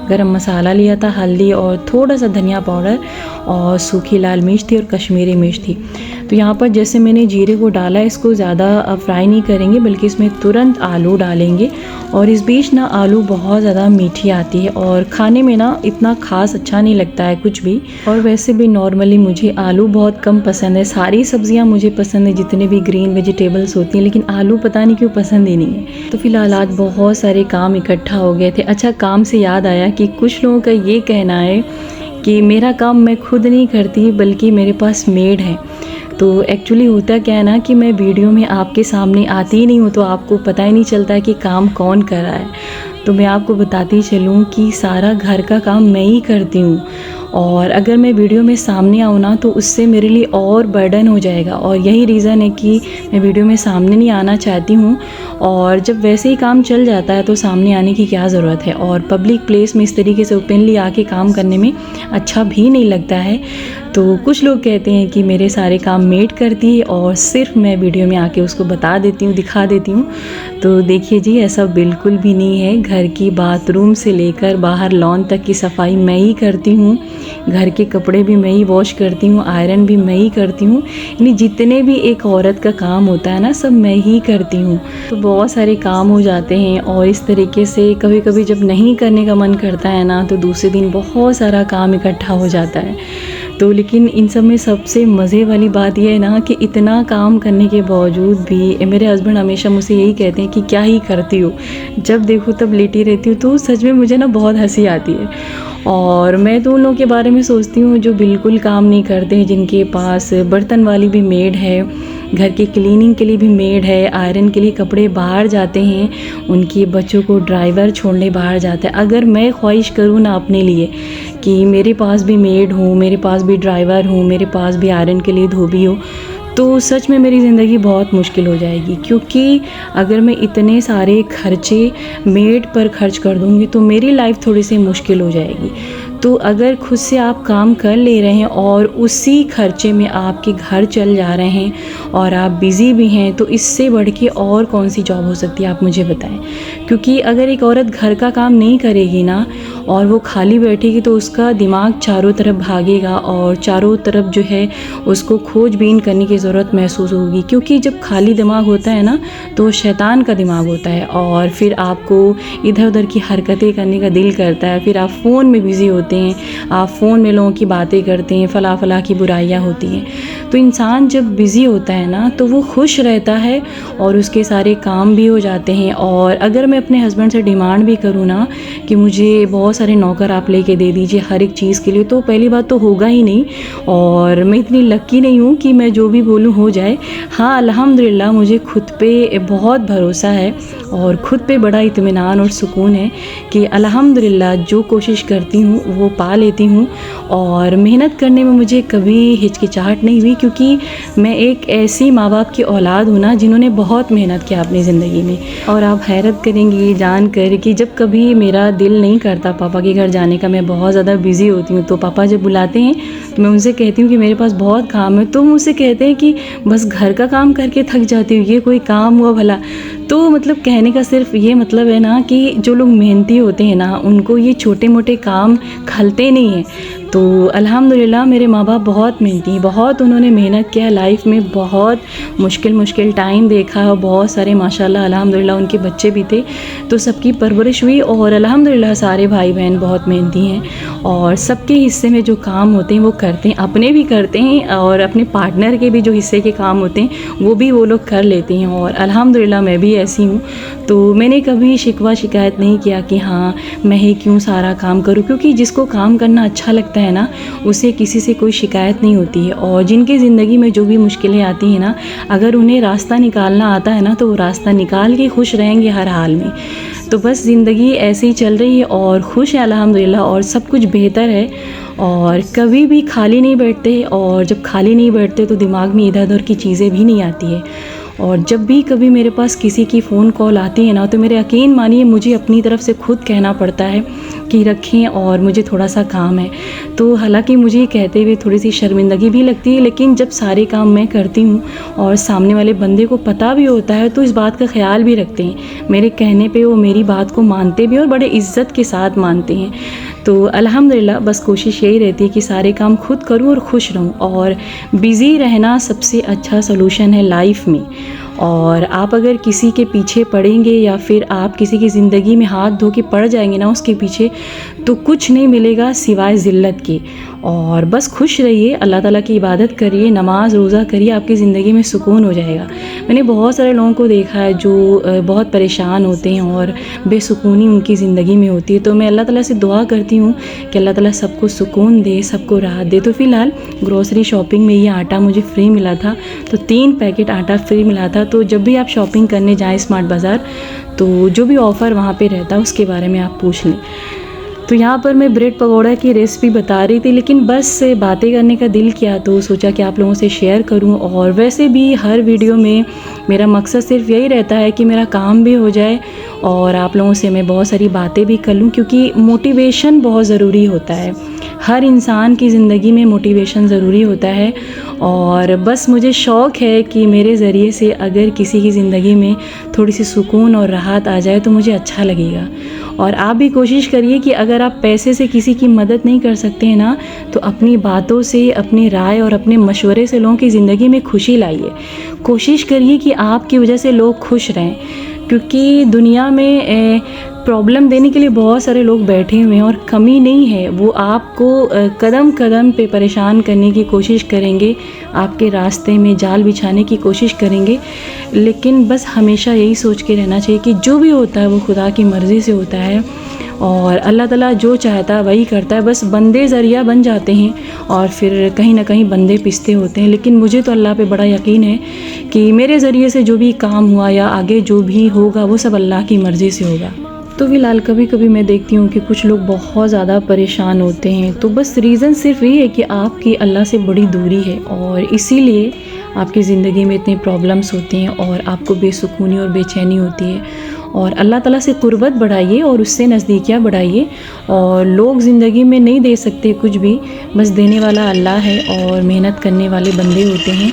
गरम मसाला लिया था, हल्दी और थोड़ा सा धनिया पाउडर और सूखी लाल मिर्च थी और कश्मीरी मिर्च थी। तो यहाँ पर जैसे मैंने जीरे को डाला, इसको ज़्यादा फ्राई नहीं करेंगे बल्कि इसमें तुरंत आलू डालेंगे। और इस बीच ना आलू बहुत ज़्यादा मीठी आती है और खाने में ना इतना खास अच्छा नहीं लगता है कुछ भी। और वैसे भी नॉर्मली मुझे आलू बहुत कम पसंद है, सारी सब्जियां मुझे पसंद है जितने भी ग्रीन वेजिटेबल्स होती हैं, लेकिन आलू पता नहीं क्यों पसंद ही नहीं है। तो फिलहाल आज बहुत सारे काम इकट्ठा हो गए थे। अच्छा, काम से याद आया कि कुछ लोगों का ये कहना है कि मेरा काम मैं खुद नहीं करती बल्कि मेरे पास मेड है। तो एक्चुअली होता क्या है ना कि मैं वीडियो में आपके सामने आती ही नहीं हूँ, तो आपको पता ही नहीं चलता है कि काम कौन कर रहा है। तो मैं आपको बताती चलूँ कि सारा घर का काम मैं ही करती हूँ, और अगर मैं वीडियो में सामने आऊँ ना तो उससे मेरे लिए और बर्डन हो जाएगा। और यही रीज़न है कि मैं वीडियो में सामने नहीं आना चाहती हूँ। और जब वैसे ही काम चल जाता है तो सामने आने की क्या ज़रूरत है। और पब्लिक प्लेस में इस तरीके से ओपनली आके काम करने में अच्छा भी नहीं लगता है। तो कुछ लोग कहते हैं कि मेरे सारे काम मेड करती है और सिर्फ मैं वीडियो में आके उसको बता देती हूँ, दिखा देती हूँ। तो देखिए जी, ऐसा बिल्कुल भी नहीं है। घर की बाथरूम से लेकर बाहर लॉन तक की सफाई मैं ही करती हूँ, घर के कपड़े भी मैं ही वॉश करती हूँ, आयरन भी मैं ही करती हूँ। यानी जितने भी एक औरत का काम होता है ना, सब मैं ही करती हूँ। तो बहुत सारे काम हो जाते हैं और इस तरीके से कभी कभी जब नहीं करने का मन करता है ना तो दूसरे दिन बहुत सारा काम इकट्ठा हो जाता है। तो लेकिन इन सब में सबसे मज़े वाली बात यह है ना कि इतना काम करने के बावजूद भी मेरे हस्बैंड हमेशा मुझसे यही कहते हैं कि क्या ही करती हो, जब देखो तब लेटी रहती हूँ। तो सच में मुझे ना बहुत हंसी आती है। और मैं तो उन लोगों के बारे में सोचती हूँ जो बिल्कुल काम नहीं करते हैं, जिनके पास बर्तन वाली भी मेड है, घर की क्लीनिंग के लिए भी मेड है, आयरन के लिए कपड़े बाहर जाते हैं, उनके बच्चों को ड्राइवर छोड़ने बाहर जाता है। अगर मैं ख्वाहिश करूँ ना अपने लिए कि मेरे पास भी मेड हो, मेरे पास भी ड्राइवर हो, मेरे पास भी आयरन के लिए धोबी हो, तो सच में मेरी ज़िंदगी बहुत मुश्किल हो जाएगी। क्योंकि अगर मैं इतने सारे खर्चे मेड पर खर्च कर दूँगी तो मेरी लाइफ थोड़ी सी मुश्किल हो जाएगी। तो अगर खुद से आप काम कर ले रहे हैं और उसी खर्चे में आपके घर चल जा रहे हैं और आप बिज़ी भी हैं, तो इससे बढ़ के और कौन सी जॉब हो सकती है, आप मुझे बताएं। क्योंकि अगर एक औरत घर का काम नहीं करेगी ना और वो खाली बैठेगी तो उसका दिमाग चारों तरफ भागेगा और चारों तरफ जो है उसको खोजबीन करने की ज़रूरत महसूस होगी। क्योंकि जब खाली दिमाग होता है ना तो शैतान का दिमाग होता है और फिर आपको इधर उधर की हरकतें करने का दिल करता है। फिर आप फ़ोन में बिज़ी होते हैं, आप फ़ोन में लोगों की बातें करते हैं, फला फला की बुराइयाँ होती हैं। तो इंसान जब बिज़ी होता है ना तो वो खुश रहता है और उसके सारे काम भी हो जाते हैं। और अगर मैं अपने हस्बैंड से डिमांड भी करूँ ना कि मुझे बहुत सारे नौकर आप लेके दे दीजिए हर एक चीज़ के लिए, तो पहली बात तो होगा ही नहीं। और मैं इतनी लक्की नहीं हूँ कि मैं जो भी बोलूँ हो जाए। हाँ, अल्हम्दुलिल्लाह मुझे खुद पे बहुत भरोसा है और खुद पे बड़ा इत्मीनान और सुकून है कि अल्हम्दुलिल्लाह जो कोशिश करती हूँ वो पा लेती हूँ। और मेहनत करने में मुझे कभी हिचकिचाहट नहीं हुई, क्योंकि मैं एक ऐसी माँ बाप की औलाद हूँ ना जिन्होंने बहुत मेहनत किया अपनी ज़िंदगी में। और आप हैरत करेंगी जान कर कि जब कभी मेरा दिल नहीं करता पापा के घर जाने का, मैं बहुत ज़्यादा बिज़ी होती हूँ, तो पापा जब बुलाते हैं तो मैं उनसे कहती हूँ कि मेरे पास बहुत काम है, तो मुझसे कहते हैं कि बस घर का काम करके थक जाती हूँ, ये कोई काम हुआ भला। तो मतलब कहने का सिर्फ ये मतलब है ना कि जो लोग मेहनती होते हैं ना उनको ये छोटे मोटे काम खलते नहीं हैं। तो अल्हम्दुलिल्लाह मेरे माँ बाप बहुत मेहनती हैं, बहुत उन्होंने मेहनत किया, लाइफ में बहुत मुश्किल टाइम देखा और बहुत सारे माशाल्लाह अल्हम्दुलिल्लाह उनके बच्चे भी थे, तो सबकी परवरिश हुई। और अल्हम्दुलिल्लाह सारे भाई बहन बहुत मेहनती हैं और सबके हिस्से में जो काम होते हैं वो करते हैं, अपने भी करते हैं और अपने पार्टनर के भी जो हिस्से के काम होते हैं वो भी वो लोग कर लेते हैं। और अल्हम्दुलिल्लाह मैं भी ऐसी हूँ, तो मैंने कभी शिकवा शिकायत नहीं किया कि हाँ मैं ही क्यों सारा काम करूँ, क्योंकि जिसको काम करना अच्छा लगता है ना उसे किसी से कोई शिकायत नहीं होती है। और जिनकी ज़िंदगी में जो भी मुश्किलें आती हैं ना, अगर उन्हें रास्ता निकालना आता है ना तो वो रास्ता निकाल के खुश रहेंगे हर हाल में। तो बस ज़िंदगी ऐसे ही चल रही है और खुश है अल्हम्दुलिल्लाह, और सब कुछ बेहतर है। और कभी भी खाली नहीं बैठते, और जब खाली नहीं बैठते तो दिमाग में इधर उधर की चीज़ें भी नहीं आती है। और जब भी कभी मेरे पास किसी की फ़ोन कॉल आती है ना, तो मेरे यकीन मानिए मुझे अपनी तरफ से खुद कहना पड़ता है कि रखें और मुझे थोड़ा सा काम है। तो हालांकि मुझे ये कहते हुए थोड़ी सी शर्मिंदगी भी लगती है, लेकिन जब सारे काम मैं करती हूँ और सामने वाले बंदे को पता भी होता है तो इस बात का ख्याल भी रखते हैं। मेरे कहने पे वो मेरी बात को मानते भी और बड़े इज़्ज़त के साथ मानते हैं। तो अल्हम्दुलिल्लाह बस कोशिश यही रहती है कि सारे काम खुद करूँ और खुश रहूँ, और बिज़ी रहना सबसे अच्छा सलूशन है लाइफ में। और आप अगर किसी के पीछे पड़ेंगे या फिर आप किसी की ज़िंदगी में हाथ धो के पड़ जाएंगे ना उसके पीछे, तो कुछ नहीं मिलेगा सिवाय ज़िल्लत के। और बस खुश रहिए, अल्लाह ताला की इबादत करिए, नमाज रोज़ा करिए, आपकी ज़िंदगी में सुकून हो जाएगा। मैंने बहुत सारे लोगों को देखा है जो बहुत परेशान होते हैं और बेसुकूनी उनकी ज़िंदगी में होती है। तो मैं अल्लाह ताला से दुआ करती हूँ कि अल्लाह ताला सबको सुकून दे, सबको राहत दे। तो फ़िलहाल ग्रोसरी शॉपिंग में ये आटा मुझे फ्री मिला था, तो 3 पैकेट आटा फ्री मिला था। तो जब भी आप शॉपिंग करने जाएँ स्मार्ट बाज़ार, तो जो भी ऑफ़र वहाँ पे रहता है उसके बारे में आप पूछ लें। तो यहाँ पर मैं ब्रेड पकौड़ा की रेसिपी बता रही थी, लेकिन बस बातें करने का दिल किया तो सोचा कि आप लोगों से शेयर करूँ। और वैसे भी हर वीडियो में मेरा मकसद सिर्फ यही रहता है कि मेरा काम भी हो जाए और आप लोगों से मैं बहुत सारी बातें भी कर लूँ, क्योंकि मोटिवेशन बहुत ज़रूरी होता है। हर इंसान की ज़िंदगी में मोटिवेशन ज़रूरी होता है। और बस मुझे शौक़ है कि मेरे ज़रिए से अगर किसी की ज़िंदगी में थोड़ी सी सुकून और राहत आ जाए तो मुझे अच्छा लगेगा। और आप भी कोशिश करिए कि अगर आप पैसे से किसी की मदद नहीं कर सकते हैं ना, तो अपनी बातों से, अपनी राय और अपने मशवरे से लोगों की ज़िंदगी में खुशी लाइए। कोशिश करिए कि आपकी वजह से लोग खुश रहें, क्योंकि दुनिया में प्रॉब्लम देने के लिए बहुत सारे लोग बैठे हुए हैं और कमी नहीं है। वो आपको कदम कदम पे परेशान करने की कोशिश करेंगे, आपके रास्ते में जाल बिछाने की कोशिश करेंगे। लेकिन बस हमेशा यही सोच के रहना चाहिए कि जो भी होता है वो खुदा की मर्ज़ी से होता है और अल्लाह ताला जो चाहता है वही करता है। बस बंदे ज़रिया बन जाते हैं और फिर कहीं ना कहीं बंदे पिसते होते हैं। लेकिन मुझे तो अल्लाह पे बड़ा यकीन है कि मेरे ज़रिए से जो भी काम हुआ या आगे जो भी होगा वो सब अल्लाह की मर्ज़ी से होगा। तो फ़िलहाल कभी कभी मैं देखती हूँ कि कुछ लोग बहुत ज़्यादा परेशान होते हैं, तो बस रीज़न सिर्फ ये है कि आपकी अल्लाह से बड़ी दूरी है और इसीलिए आपकी ज़िंदगी में इतनी प्रॉब्लम्स होती हैं और आपको बेसुकूनी और बेचैनी होती है। और अल्लाह ताला से कुर्बत बढ़ाइए और उससे नज़दीकियाँ बढ़ाइए। और लोग ज़िंदगी में नहीं दे सकते कुछ भी, बस देने वाला अल्लाह है और मेहनत करने वाले बंदे होते हैं।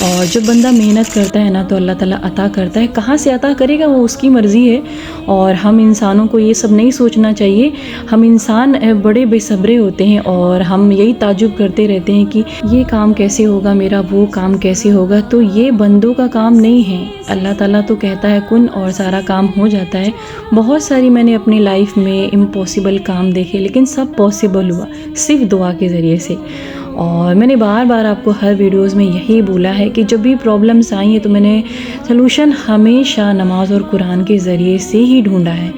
और जब बंदा मेहनत करता है ना तो अल्लाह ताला अता करता है। कहाँ से अता करेगा वो उसकी मर्ज़ी है। और हम इंसानों को ये सब नहीं सोचना चाहिए। हम इंसान बड़े बेसब्रे होते हैं और हम यही ताजुब करते रहते हैं कि ये काम कैसे होगा मेरा, वो काम कैसे होगा। तो ये बंदों का काम नहीं है। अल्लाह ताला तो कहता है कुन और सारा काम हो जाता है। बहुत सारी मैंने अपनी लाइफ में इम्पॉसिबल काम देखे, लेकिन सब पॉसिबल हुआ सिर्फ दुआ के ज़रिए से। और मैंने बार बार आपको हर वीडियोज़ में यही बोला है कि जब भी प्रॉब्लम्स आई हैं तो मैंने सलूशन हमेशा नमाज और कुरान के ज़रिए से ही ढूंढा है।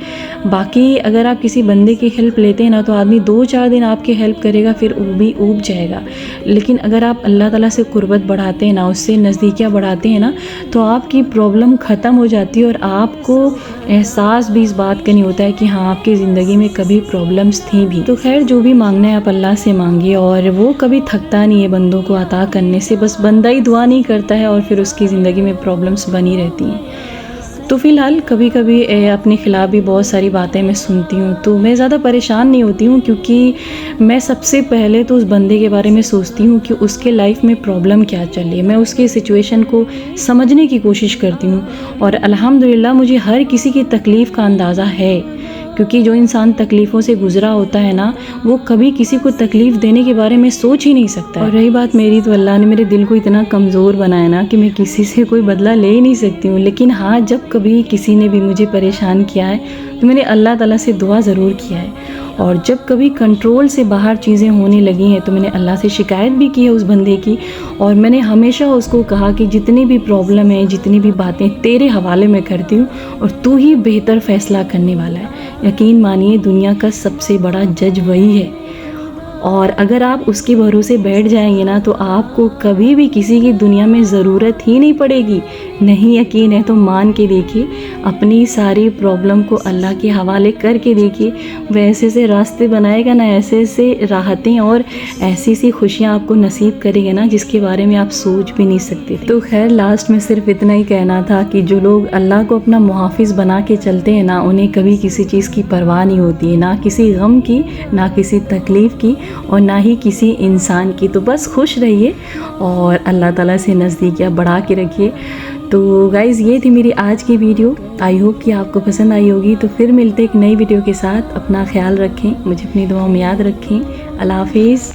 बाकी अगर आप किसी बंदे की हेल्प लेते हैं ना तो आदमी 2-4 दिन आपकी हेल्प करेगा, फिर वो भी ऊब जाएगा। लेकिन अगर आप अल्लाह ताला से कुर्बत बढ़ाते हैं ना, उससे नज़दीकियाँ बढ़ाते हैं ना, तो आपकी प्रॉब्लम ख़त्म हो जाती है और आपको एहसास भी इस बात का नहीं होता है कि हाँ आपकी ज़िंदगी में कभी प्रॉब्लम्स थी भी। तो खैर जो भी मांगना है आप अल्लाह से मांगिए और वो कभी थकता नहीं है बंदों को अता करने से। बस बंदा ही दुआ नहीं करता है और फिर उसकी ज़िंदगी में प्रॉब्लम्स बनी रहती हैं। तो फ़िलहाल कभी कभी अपने ख़िलाफ़ भी बहुत सारी बातें मैं सुनती हूँ, तो मैं ज़्यादा परेशान नहीं होती हूँ, क्योंकि मैं सबसे पहले तो उस बंदे के बारे में सोचती हूँ कि उसके लाइफ में प्रॉब्लम क्या चल रही है। मैं उसकी सिचुएशन को समझने की कोशिश करती हूँ और अल्हम्दुलिल्लाह मुझे हर किसी की तकलीफ़ का अंदाज़ा है, क्योंकि जो इंसान तकलीफ़ों से गुज़रा होता है ना, वो कभी किसी को तकलीफ़ देने के बारे में सोच ही नहीं सकता। और रही बात मेरी, तो अल्लाह ने मेरे दिल को इतना कमज़ोर बनाया ना कि मैं किसी से कोई बदला ले ही नहीं सकती हूँ। लेकिन हाँ, जब कभी किसी ने भी मुझे परेशान किया है तो मैंने अल्लाह ताला से दुआ ज़रूर किया है। और जब कभी कंट्रोल से बाहर चीज़ें होने लगी हैं तो मैंने अल्लाह से शिकायत भी की है उस बंदे की। और मैंने हमेशा उसको कहा कि जितनी भी प्रॉब्लम है, जितनी भी बातें तेरे हवाले में करती हूँ और तू ही बेहतर फ़ैसला करने वाला है। यकीन मानिए दुनिया का सबसे बड़ा जज वही है। और अगर आप उसके भरोसे बैठ जाएंगे ना तो आपको कभी भी किसी की दुनिया में ज़रूरत ही नहीं पड़ेगी। नहीं यकीन है तो मान के देखिए, अपनी सारी प्रॉब्लम को अल्लाह के हवाले करके देखिए, वैसे से रास्ते बनाएगा ना, ऐसे ऐसे राहतें और ऐसी सी खुशियाँ आपको नसीब करेंगे ना जिसके बारे में आप सोच भी नहीं सकते थे। तो खैर लास्ट में सिर्फ इतना ही कहना था कि जो लोग अल्लाह को अपना मुहाफिज बना के चलते हैं ना, उन्हें कभी किसी चीज़ की परवाह नहीं होती है, ना किसी गम की, ना किसी तकलीफ़ की और ना ही किसी इंसान की। तो बस खुश रहिए और अल्लाह ताला से नज़दीकियाँ बढ़ा के रखिए। तो गाइज़ ये थी मेरी आज की वीडियो, आई होप कि आपको पसंद आई होगी। तो फिर मिलते एक नई वीडियो के साथ, अपना ख्याल रखें, मुझे अपनी दुआओं में याद रखें। अल्लाह हाफिज़।